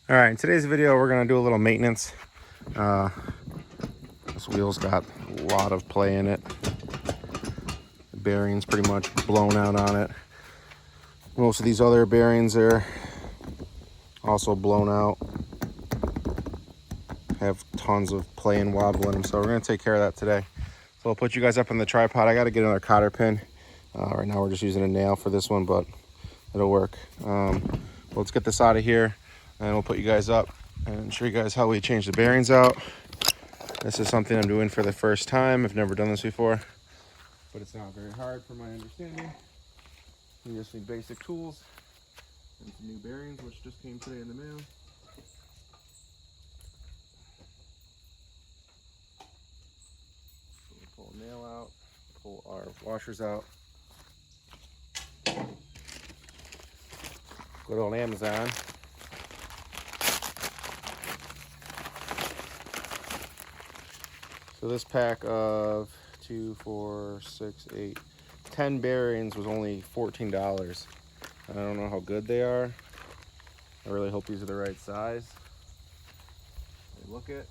All right, in today's video, we're gonna do a little maintenance. This wheel's got a lot of play in it. The bearing's pretty much blown out on it. Most of these other bearings are also blown out. Have tons of play and wobble in them, so we're gonna take care of that today. So I'll put you guys up on the tripod. I gotta get another cotter pin. Right now we're just using a nail for this one, but it'll work. Let's get this out of here and we'll put you guys up and show you guys how we change the bearings out. This is something I'm doing for the first time. I've never done this before, but it's not very hard from my understanding. You just need basic tools and some new bearings, which just came today in the mail. So we'll pull a nail out, pull our washers out. Good old Amazon. So this pack of 2, 4, 6, 8, 10 bearings was only $14. I don't know how good they are. I really hope these are the right size. They look it.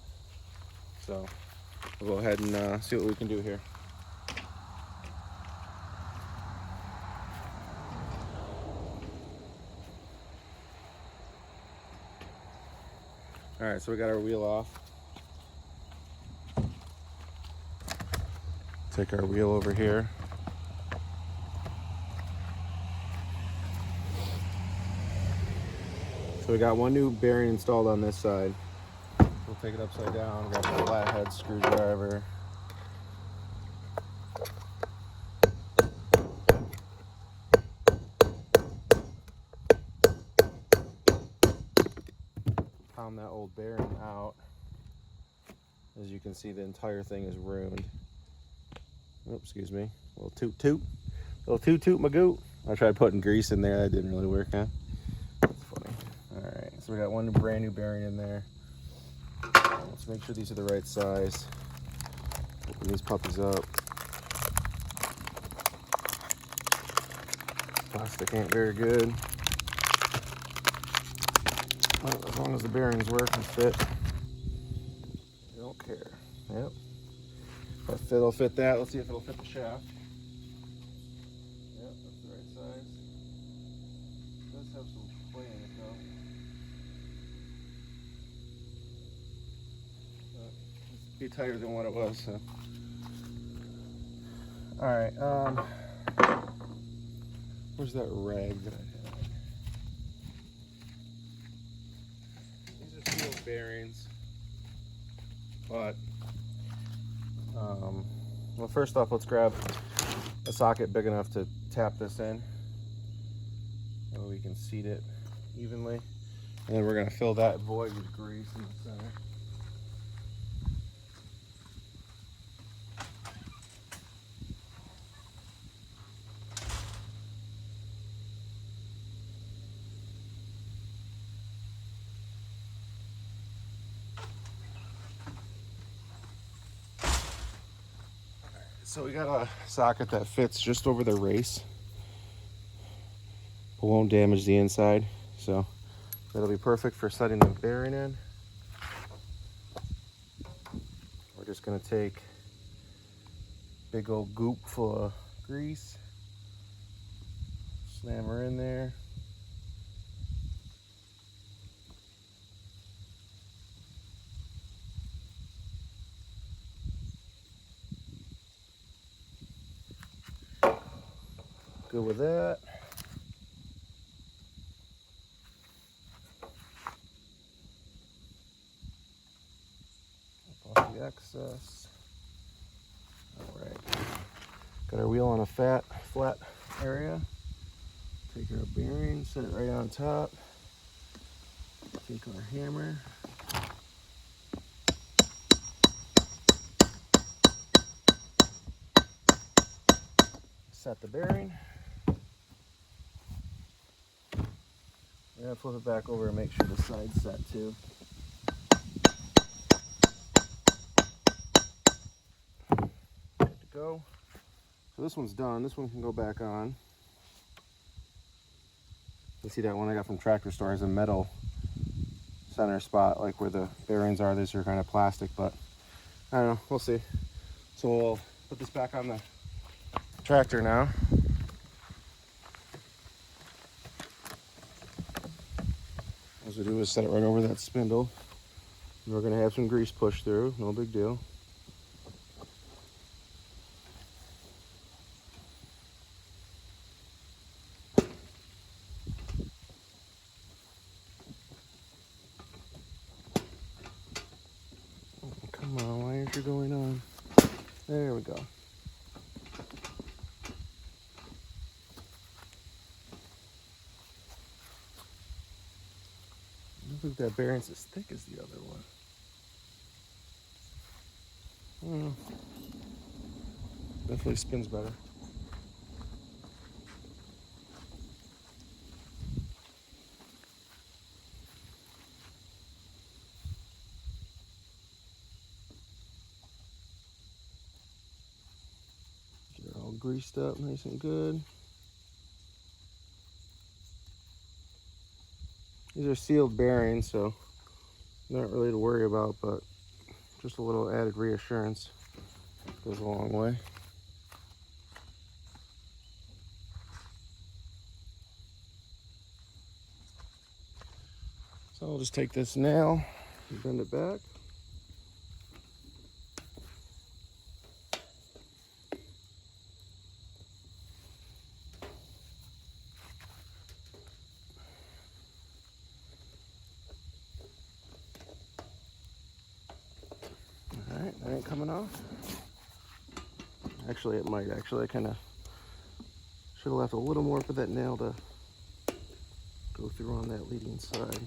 So we'll go ahead and see what we can do here. All right, so we got our wheel off. Take our wheel over here. So we got one new bearing installed on this side. We'll take it upside down, grab a flathead screwdriver. Pound that old bearing out. As you can see, the entire thing is ruined. Oh, excuse me. A little toot toot. A little toot toot magoot. I tried putting grease in there. That didn't really work, huh? That's funny. All right, so we got one brand new bearing in there. Let's make sure these are the right size. Open these puppies up. Plastic ain't very good. Well, as long as the bearings work and fit, I don't care. Yep. If it'll fit that, let's see if it'll fit the shaft. Yep, that's the right size. It does have some play in it though. But it's be tighter than what it was. So. All right. Where's that rag that I had? These are sealed bearings, but well, first off, let's grab a socket big enough to tap this in. That way we can seat it evenly. And then we're going to fill that void with grease in the center. So we got a socket that fits just over the race, but won't damage the inside. So that'll be perfect for setting the bearing in. We're just gonna take a big old goop full of grease, slam her in there. Good with that. Off the excess. All right. Got our wheel on a flat area. Take our bearing, set it right on top. Take our hammer. Set the bearing. Yeah, flip it back over and make sure the side's set too. Good to go. So this one's done. This one can go back on. You see that one I got from Tractor Store has a metal center spot, like where the bearings are. These are kind of plastic, but I don't know, we'll see. So we'll put this back on the tractor now. All we do is set it right over that spindle. And we're gonna have some grease push through, no big deal. Oh, come on, why aren't you going on? There we go. I don't think that bearing's as thick as the other one. Definitely spins better. Get it all greased up nice and good. These are sealed bearings, so not really to worry about, but just a little added reassurance goes a long way. So I'll just take this nail and bend it back. All right, that ain't coming off. Actually, it might. Actually, I kind of should have left a little more for that nail to go through on that leading side.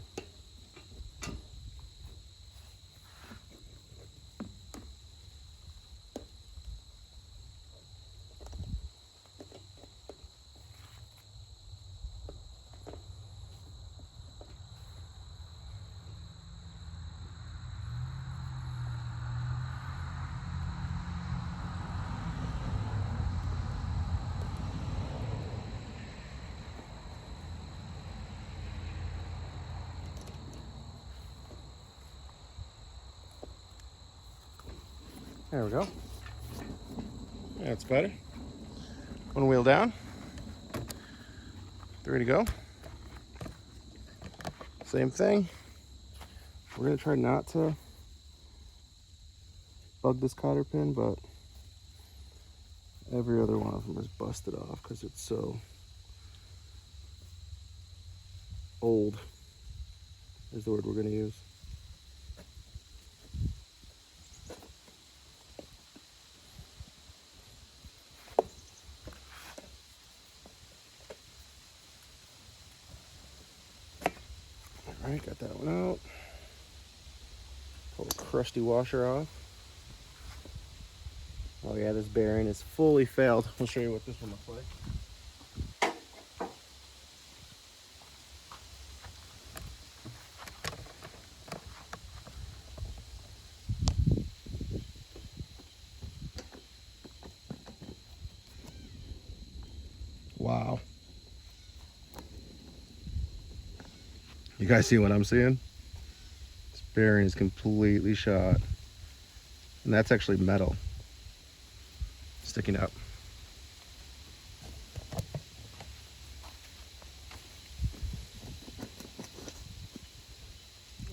There we go. That's better. One wheel down. 3 to go. Same thing. We're gonna try not to bug this cotter pin, but every other one of them is busted off because it's so old, is the word we're gonna use. All right, got that one out. Pull the crusty washer off. Oh yeah, this bearing is fully failed. I'll show you what this one looks like. Wow. You guys see what I'm seeing? This bearing is completely shot. And that's actually metal sticking up.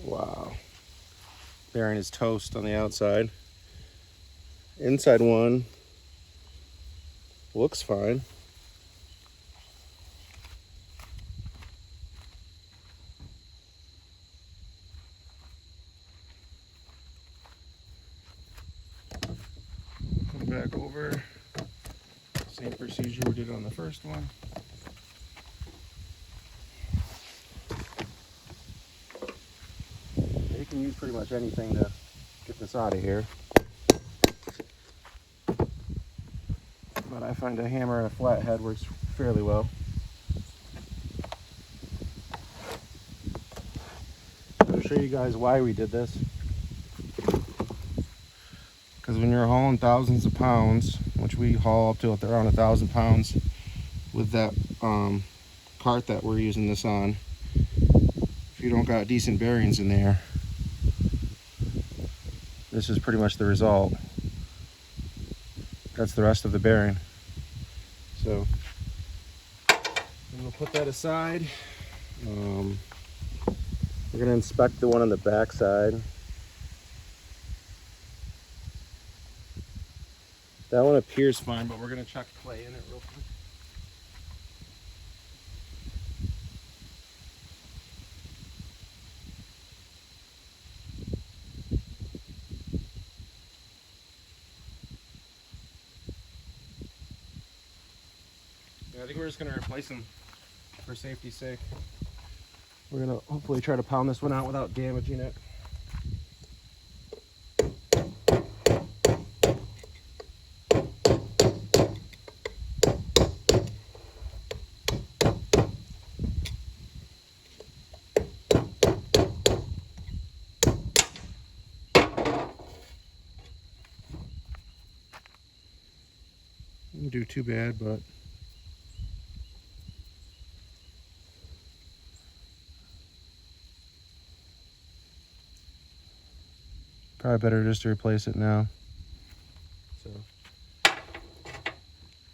Wow. Bearing is toast on the outside. Inside one looks fine. Come back over. Same procedure we did on the first one. You can use pretty much anything to get this out of here. But I find a hammer and a flathead works fairly well. I'll show you guys why we did this. Because when you're hauling thousands of pounds, which we haul up to around 1,000 pounds with that cart that we're using this on, if you don't got decent bearings in there, this is pretty much the result. That's the rest of the bearing. So we'll put that aside. We're going to inspect the one on the back side. That one appears fine, but we're going to chuck clay in it real quick. Yeah, I think we're just going to replace them for safety's sake. We're going to hopefully try to pound this one out without damaging it. Didn't do too bad, but probably better just to replace it now. So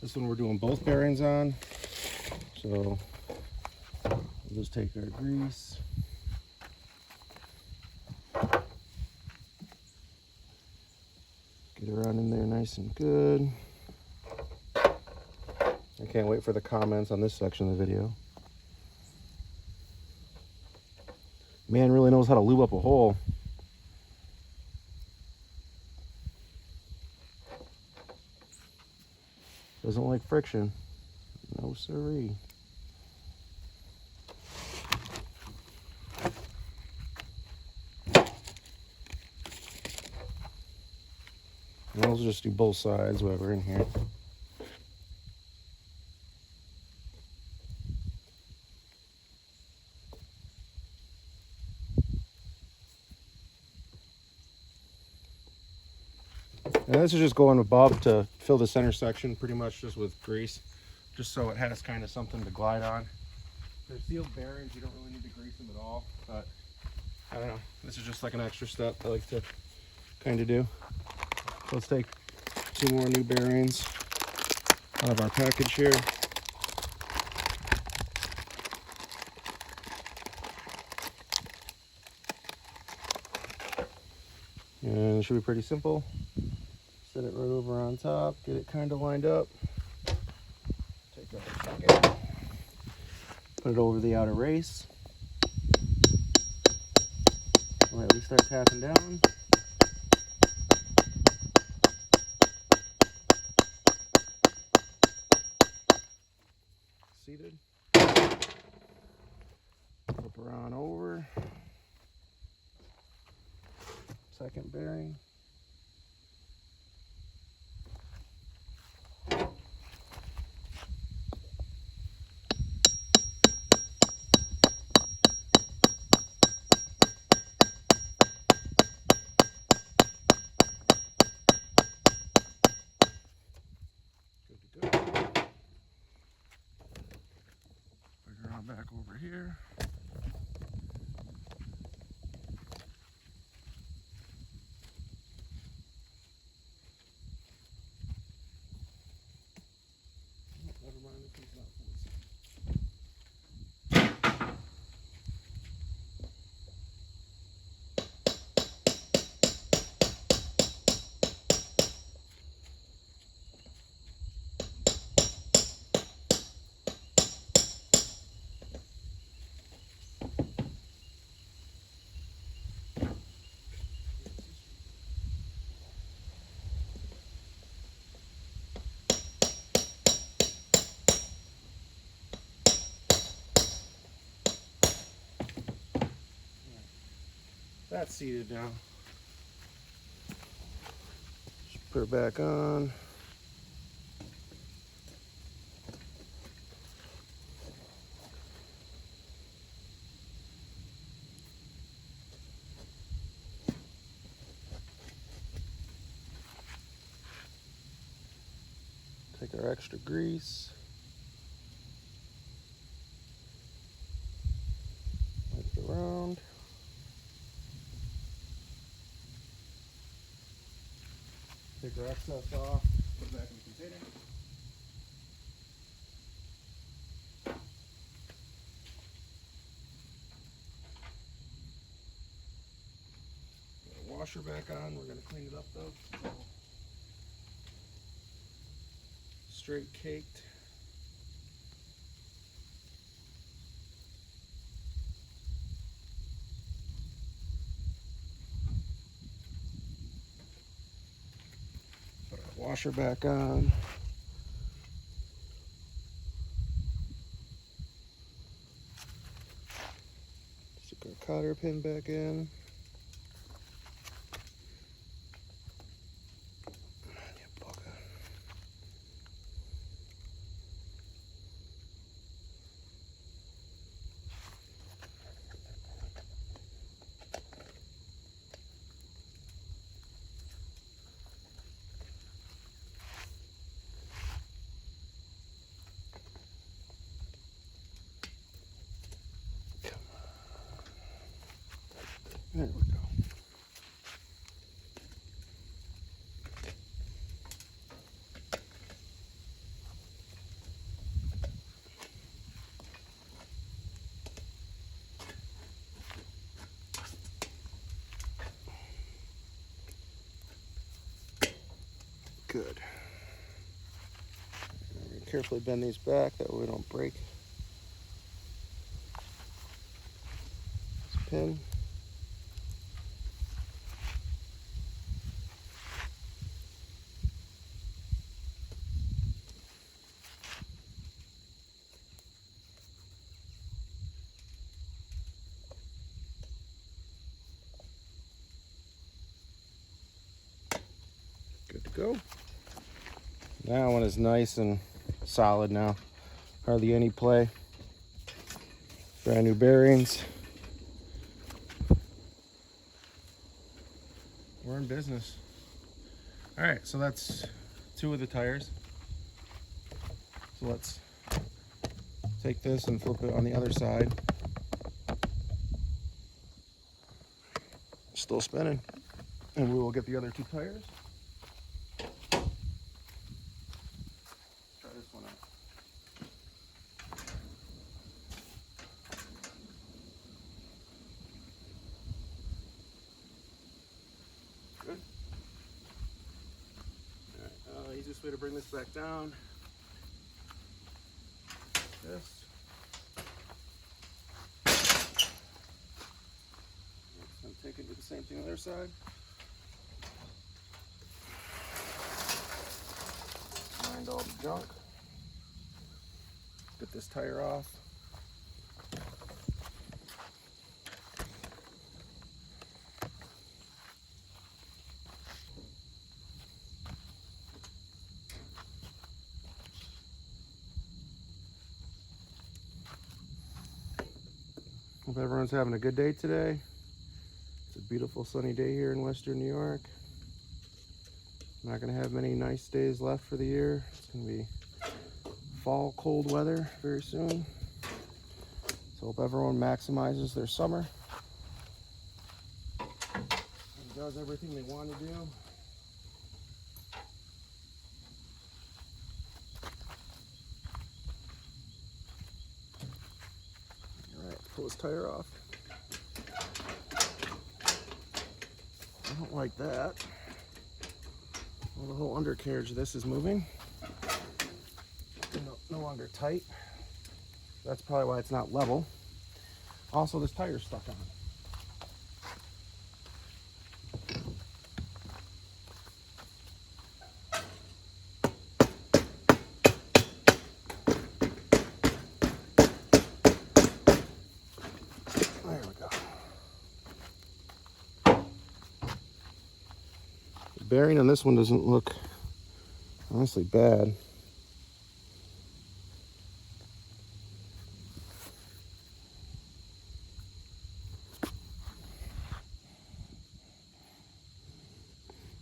this one we're doing both bearings on. So we'll just take our grease. Get it around in there nice and good. I can't wait for the comments on this section of the video. Man really knows how to lube up a hole. Doesn't like friction. No siree. And I'll just do both sides while we're in here. And this is just going above to fill the center section pretty much just with grease, just so it has kind of something to glide on. They're sealed bearings, you don't really need to grease them at all, but I don't know, this is just like an extra step I like to kind of do. So let's take 2 more new bearings out of our package here. And it should be pretty simple. Set it right over on top, get it kind of lined up. Take our second, put it over the outer race. All right, we start tapping down. Seated. Flip her on over. Second bearing. Good to go. Put her on back over here. Never mind if he's not forcing. That's seated now. Just put it back on. Take our extra grease. Wipe it around. Take our excess off, put it back in the container. Put our washer back on. We're going to clean it up though. Straight caked. Put our washer back on. Stick our cotter pin back in. There we go. Good. Carefully bend these back, that way we don't break this pin. Good to go. That one is nice and solid now. Hardly any play. Brand new bearings. We're in business. All right, so that's 2 of the tires. So let's take this and flip it on the other side. Still spinning. And we will get the other 2 tires. Try this one out. Good. All right, easiest way to bring this back down. This. And take it, do the same thing on the other side. Find all the junk. Get this tire off. Hope everyone's having a good day today. It's a beautiful sunny day here in Western New York. Not going to have many nice days left for the year. It's going to be fall cold weather very soon. So hope everyone maximizes their summer and does everything they want to do. All right, pull this tire off. I don't like that. Well, the whole undercarriage of this is moving. No longer tight. That's probably why it's not level. Also, this tire's stuck on it. There we go. The bearing on this one doesn't look honestly bad.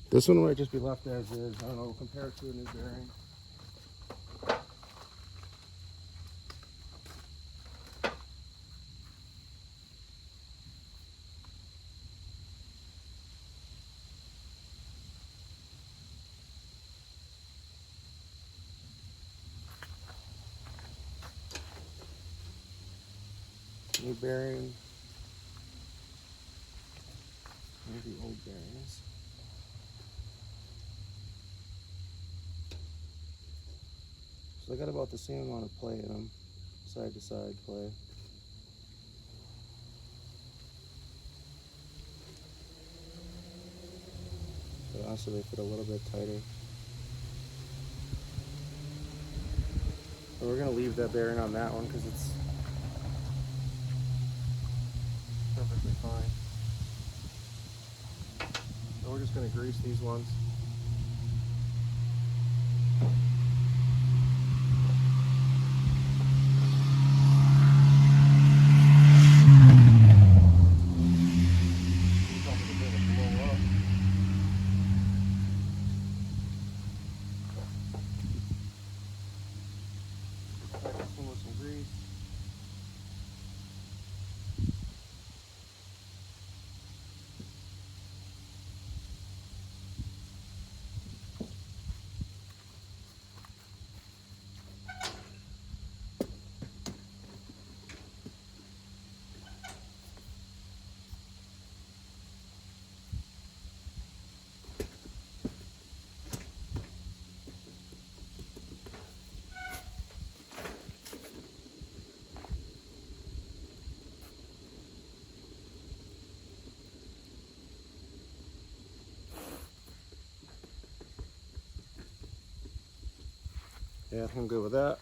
This one might just be left as is. I don't know, compare it to a new bearing. New bearing. Here's the old bearings. So I got about the same amount of play in them, side to side play. But also they fit a little bit tighter. But we're gonna leave that bearing on that one because it's perfectly fine. So we're just gonna grease these ones. With some grease. Yeah, I'm good with that.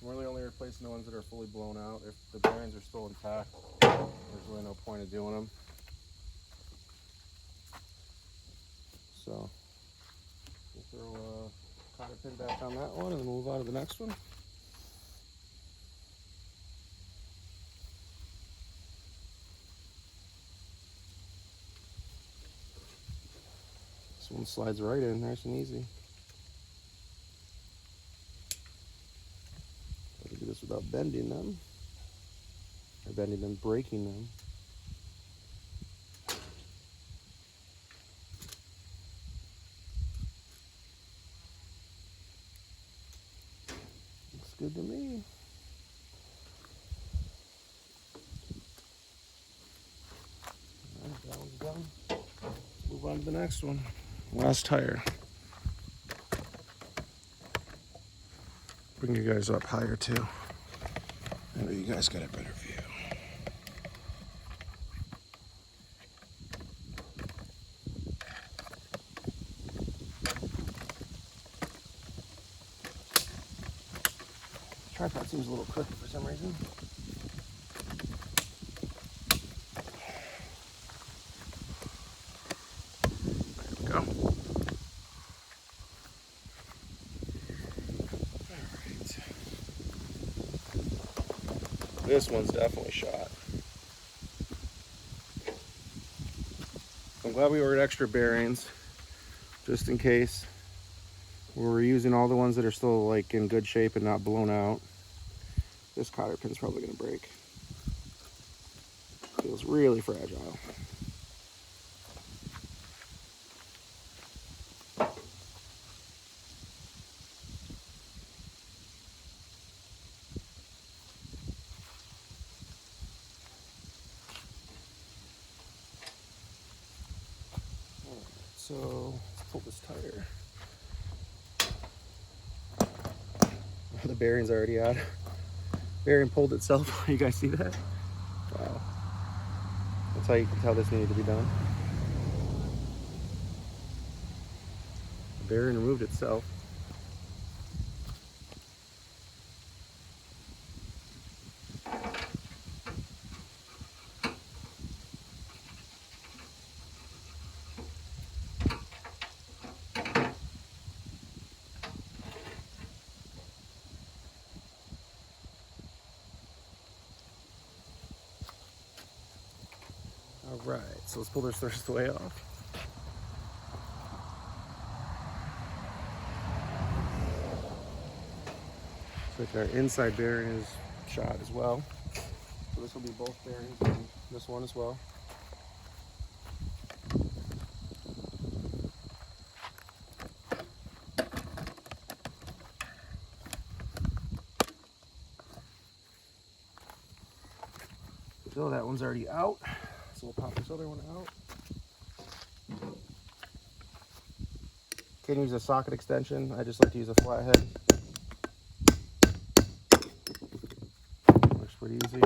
I'm really only replacing the ones that are fully blown out. If the bearings are still intact, there's really no point of doing them. So we'll throw a cotter pin back on that one and then move on to the next one. This one slides right in, nice and easy. I can do this without bending them, or bending them, breaking them. Looks good to me. All right, that one's done. Let's move on to the next one. Last tire. Bring you guys up higher too. That way you guys got a better view. Tripod seems a little crooked for some reason. There we go. Alright. This one's definitely shot. I'm glad we ordered extra bearings, just in case. We're using all the ones that are still like in good shape and not blown out. This cotter pin's probably gonna break. Feels really fragile. Alright, so let's pull this tire. The bearing's already out. Bearing pulled itself. You guys see that? Wow. That's how you can tell this needed to be done. The bearing removed itself. All right, so let's pull this first way off. So our inside bearing is shot as well. So this will be both bearings and this one as well. So that one's already out. So we'll pop this other one out. Can use a socket extension. I just like to use a flathead. Works pretty easy.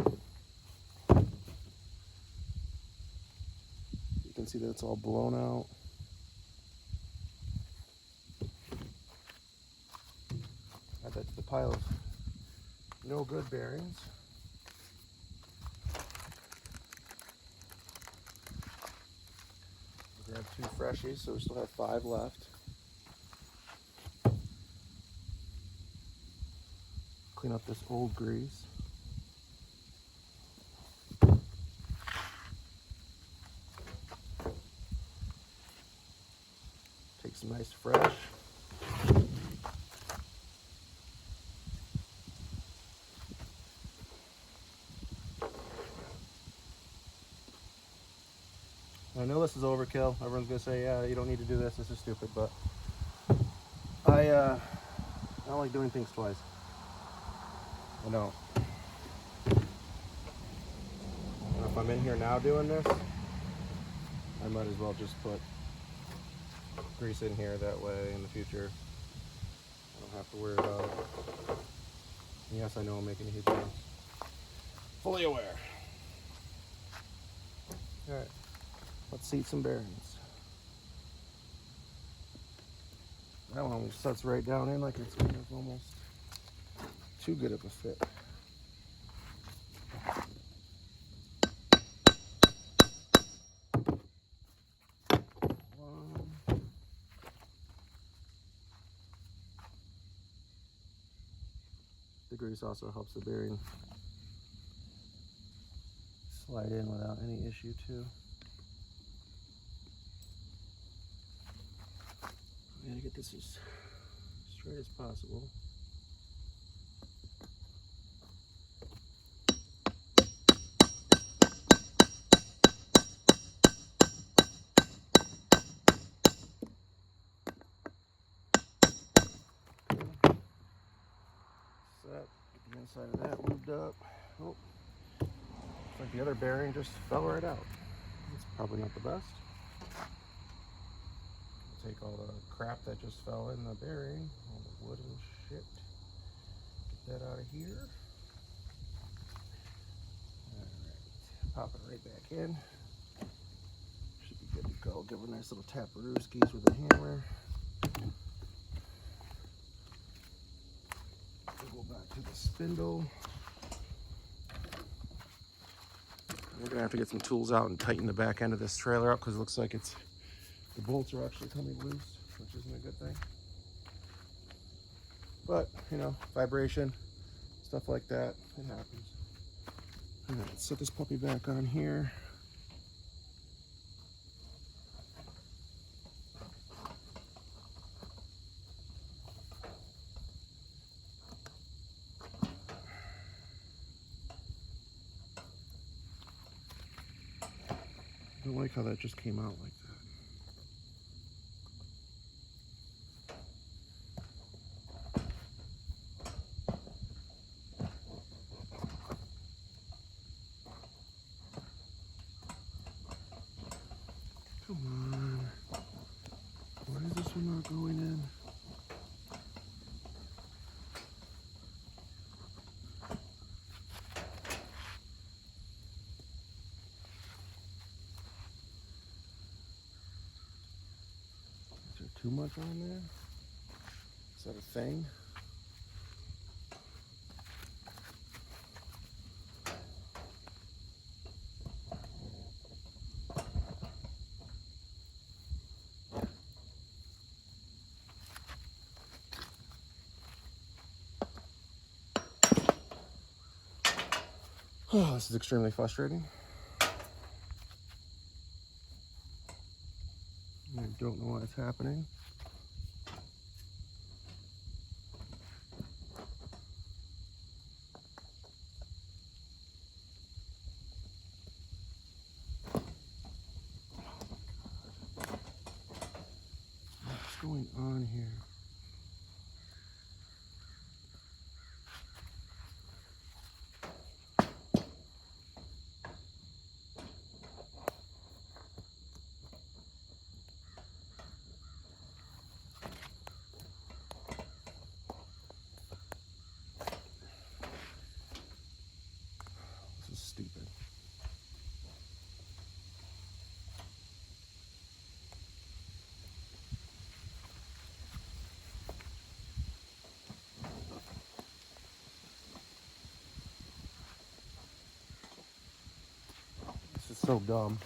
You can see that it's all blown out. Add that to the pile of no good bearings. Grab 2 freshies, so we still have 5 left. Clean up this old grease. Take some nice fresh. I know this is overkill. Everyone's gonna say, yeah, you don't need to do this. This is stupid, but I don't like doing things twice. I don't. And if I'm in here now doing this, I might as well just put grease in here. That way, in the future, I don't have to worry about it. And yes, I know I'm making a huge mess. Fully aware. All right. Let's seat some bearings. That one almost sets right down in like it's kind of almost too good of a fit. The grease also helps the bearing slide in without any issue too. I gotta get this as straight as possible. Set. Get the inside of that lubed up. Oh, looks like the other bearing just fell right out. It's probably not the best. Take all the crap that just fell in the bearing, all the wood and shit. Get that out of here. Alright, pop it right back in. Should be good to go. Give it a nice little tap of rooskies with a hammer. We'll go back to the spindle. We're gonna have to get some tools out and tighten the back end of this trailer up because it looks like the bolts are actually coming loose, which isn't a good thing. But, you know, vibration, stuff like that, it happens. All right, let's set this puppy back on here. I don't like how that just came out like that. Come on. Why is this one not going in? Is there too much on there? Is that a thing? Oh, this is extremely frustrating. I don't know why it's happening. What's going on here? So dumb.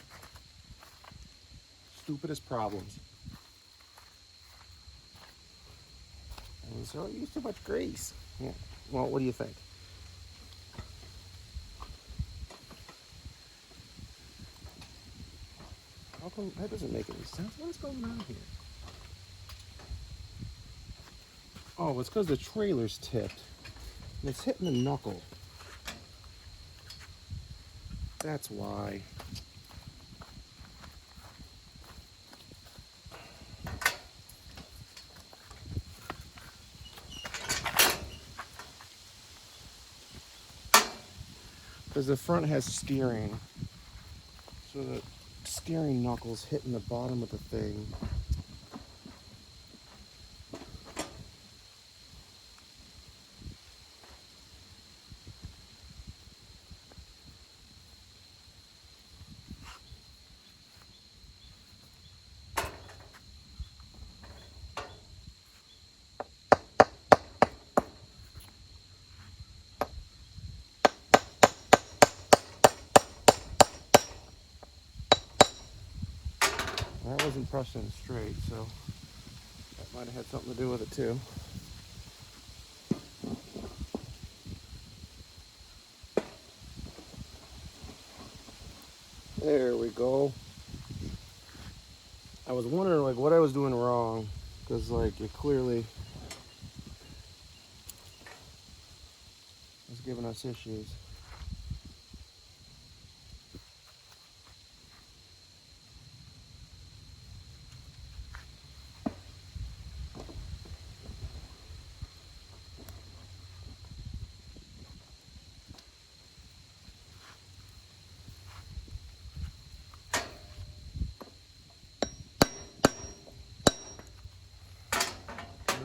Stupidest problems. And so you use too much grease. Yeah. Well, what do you think? How come that doesn't make any sense? What is going on here? Oh, it's because the trailer's tipped. And it's hitting the knuckle. That's why. Because the front has steering. So the steering knuckle's hitting the bottom of the thing. That wasn't pressed in straight, so that might have had something to do with it too. There we go. I was wondering like what I was doing wrong, because like it clearly was giving us issues.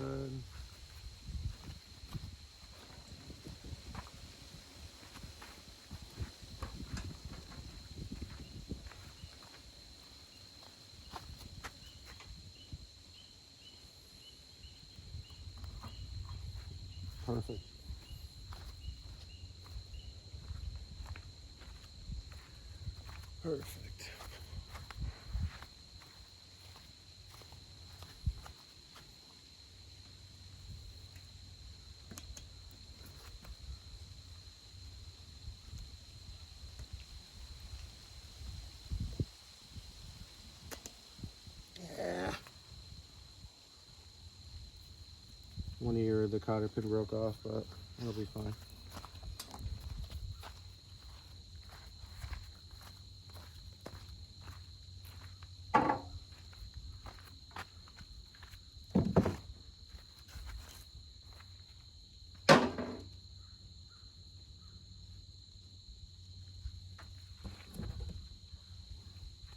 Good. Perfect. Perfect. Yeah. One ear of the cotter pin broke off, but it'll be fine.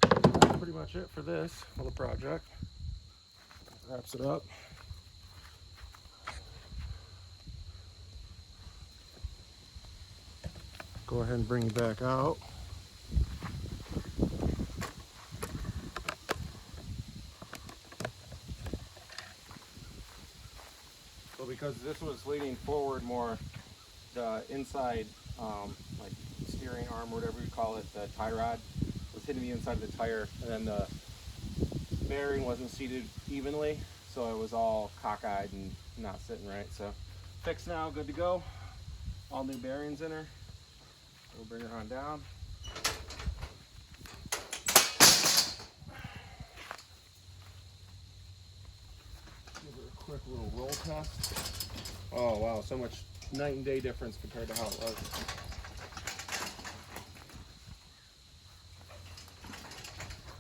That's pretty much it for this little project. Wraps it up. Go ahead and bring it back out. So because this was leaning forward more, the inside, like steering arm or whatever you call it, the tie rod, was hitting the inside of the tire, and then the bearing wasn't seated evenly, so it was all cockeyed and not sitting right. So fixed now, good to go. All new bearings in her. We'll bring her on down. Give her a quick little roll test. Oh wow, so much night and day difference compared to how it was.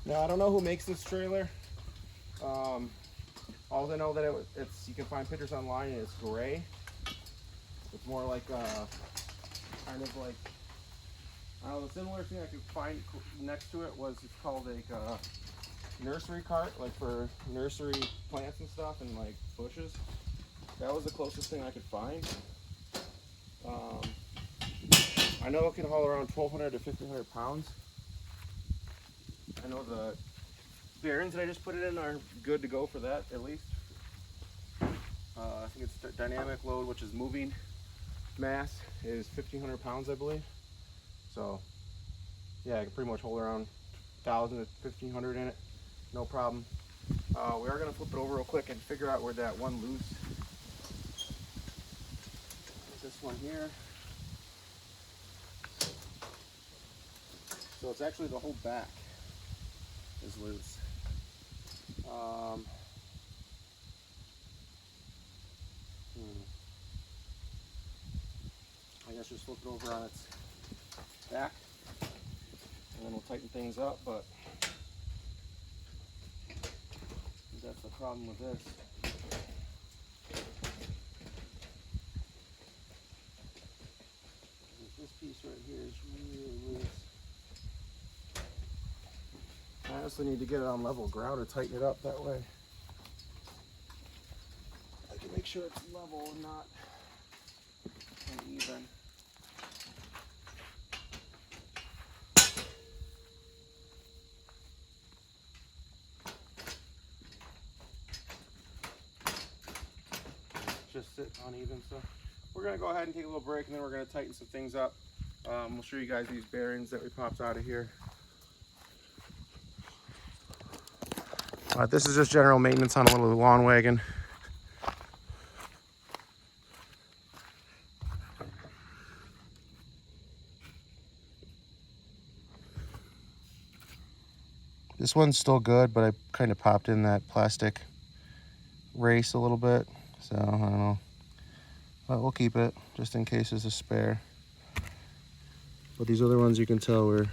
Now I don't know who makes this trailer. All I know that it's you can find pictures online and it's gray. It's more like kind of like, I don't know, the similar thing I could find next to it was it's called like a nursery cart, like for nursery plants and stuff and like bushes. That was the closest thing I could find. I know it can haul around 1,200 to 1,500 pounds. I know the bearings that I just put it in are good to go for that at least. I think it's dynamic load, which is moving mass, is 1,500 pounds, I believe. So yeah, I can pretty much hold around 1,000 to 1,500 in it, no problem. We are gonna flip it over real quick and figure out where that one loose. This one here. So it's actually the whole back is loose. I guess just flip it over on its back, and then we'll tighten things up. But that's the problem with this. This piece right here is really loose. I honestly need to get it on level ground to tighten it up that way. I can make sure it's level and not uneven. Just sit uneven. So we're gonna go ahead and take a little break, and then we're gonna tighten some things up. We'll show you guys these bearings that we popped out of here. This is just general maintenance on a little lawn wagon. This one's still good, but I kind of popped in that plastic race a little bit, so I don't know. But we'll keep it just in case there's a spare. But these other ones you can tell were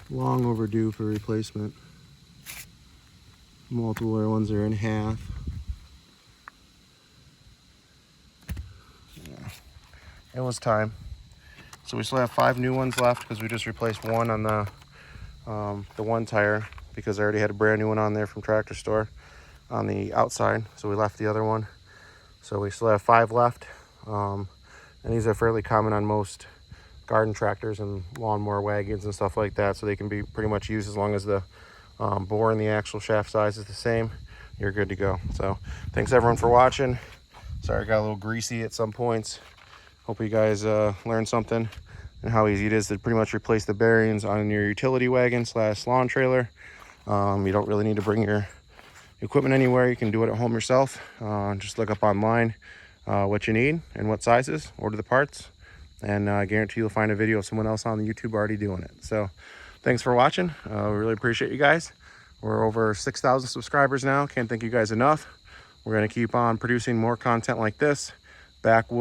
long overdue for replacement. Multiple other ones are in half. Yeah, it was time. So we still have 5 new ones left because we just replaced one on the one tire because I already had a brand new one on there from Tractor Store on the outside. So we left the other one. So we still have 5 left. And these are fairly common on most garden tractors and lawnmower wagons and stuff like that. So they can be pretty much used as long as the bore and the actual shaft size is the same. You're good to go. So thanks everyone for watching. Sorry I got a little greasy at some points. Hope you guys learned something and how easy it is to pretty much replace the bearings on your utility wagon / lawn trailer. You don't really need to bring your equipment anywhere. You can do it at home yourself. Just look up online what you need and what sizes, order the parts, and I guarantee you'll find a video of someone else on the YouTube already doing it. So thanks for watching. We really appreciate you guys. We're over 6,000 subscribers now. Can't thank you guys enough. We're going to keep on producing more content like this. Backwoods.